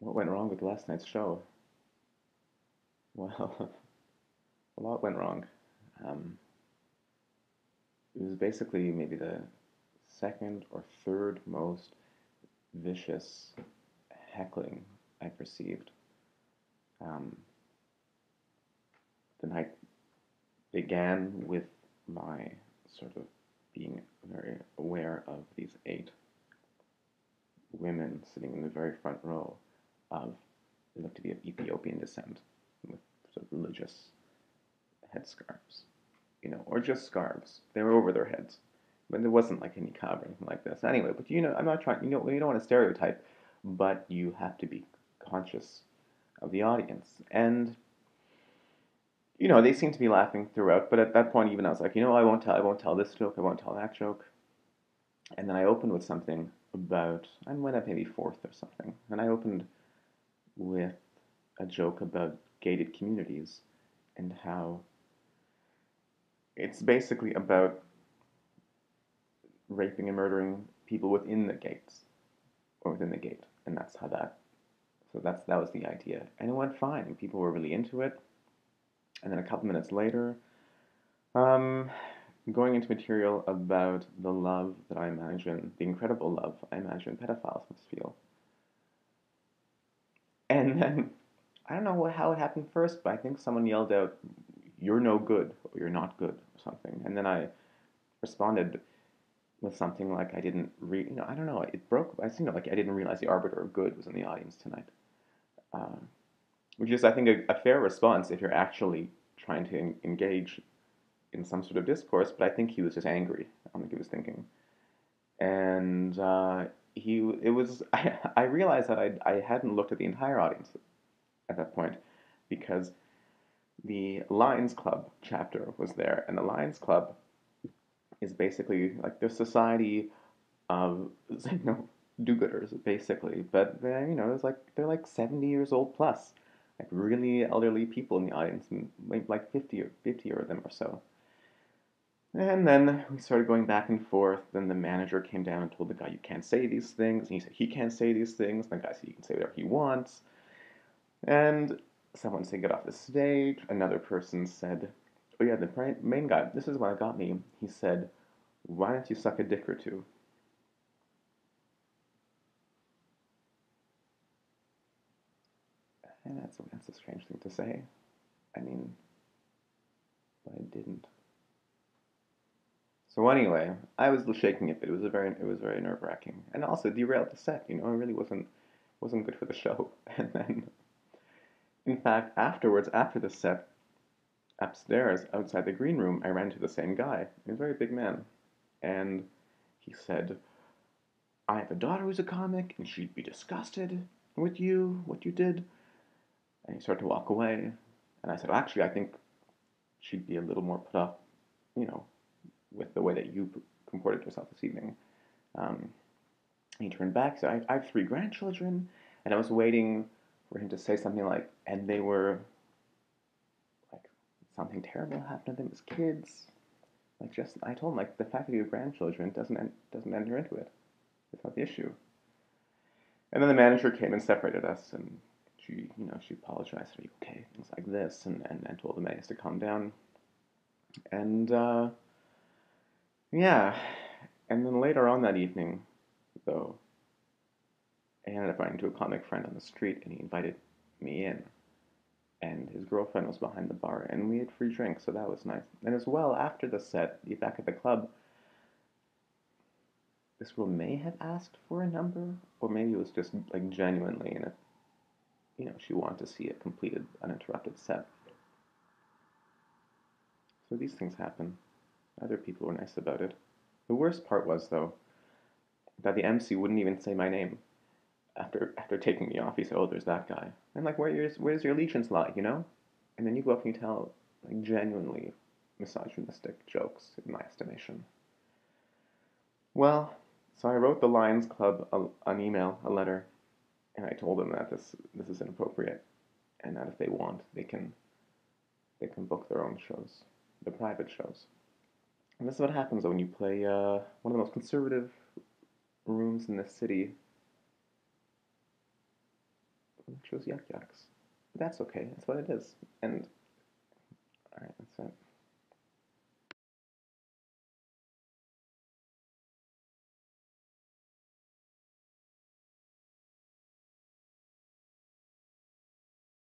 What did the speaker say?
What went wrong with last night's show? Well, a lot went wrong. Um, it was basically maybe the second or third most vicious heckling I perceived. Um, the night began with my sort of being very aware of these eight women sitting in the very front row of, they looked to be of Ethiopian descent with sort of religious headscarves, or just scarves. They were over their heads. But there wasn't like any cover or anything like this. Anyway, but I'm not trying, you don't want to stereotype, but you have to be conscious of the audience. And, they seemed to be laughing throughout, but at that point, even I was like, I won't tell this joke, I won't tell that joke. And then I opened with something about, I went up maybe fourth or something, and I opened with a joke about gated communities and how it's basically about raping and murdering people within the gates or within the gate, and that's how that. So that was the idea, and it went fine. And people were really into it. And then a couple minutes later, um, going into material about the love that I imagine, the incredible love I imagine pedophiles must feel. And then I don't know how it happened first, but I think someone yelled out, "You're no good," or "You're not good," or something. And then I responded with something like I didn't read, I don't know, it broke. Like I didn't realize the arbiter of good was in the audience tonight, uh, which is, I think, a fair response if you're actually trying to engage in some sort of discourse. But I think he was just angry. I don't think he was thinking, and it was. I realized that I hadn't looked at the entire audience at that point because the Lions Club chapter was there, and the Lions Club is basically like the society of do-gooders basically, but they're like 70 years old plus, like really elderly people in the audience, and like 50 of them or so. And then we started going back and forth. Then the manager came down and told the guy, "You can't say these things." And he said, "He can't say these things." And the guy said, "He can say whatever he wants." And someone said, "Get off the stage." Another person said, "Oh yeah, the main guy, this is what got me." He said, "Why don't you suck a dick or two?" And that's a strange thing to say. I mean, but I didn't. So anyway, I was shaking it, but it was very nerve wracking, and also derailed the set. It really wasn't good for the show. And then, in fact, afterwards, after the set, upstairs outside the green room, I ran into the same guy. He was a very big man, and he said, "I have a daughter who's a comic, and she'd be disgusted with what you did." And he started to walk away, and I said, well, "Actually, I think she'd be a little more put off, you know, with the way that you comported yourself this evening." Um, he turned back, said, I have three grandchildren, and I was waiting for him to say something like, "And they were like something terrible happened to them as kids." Like, just I told him, like, the fact that you have grandchildren doesn't enter into it. It's not the issue. And then the manager came and separated us, and she apologized. "Are you okay?" Things like this, and told the mates to calm down. And yeah, and then later on that evening, though, I ended up running into a comic friend on the street, and he invited me in. And his girlfriend was behind the bar, and we had free drinks, so that was nice. And as well, after the set, back at the club, this girl may have asked for a number, or maybe it was just like genuinely, and she wanted to see a completed, uninterrupted set. So these things happen. Other people were nice about it. The worst part was, though, that the MC wouldn't even say my name after taking me off. He said, "Oh, there's that guy." I'm like, where's your allegiance lie, And then you go up and you tell like genuinely misogynistic jokes, in my estimation. Well, so I wrote the Lions Club an email, a letter, and I told them that this is inappropriate, and that if they want, they can book their own shows, the private shows. And this is what happens when you play one of the most conservative rooms in the city I chose yuck yucks. But that's okay. That's what it is. And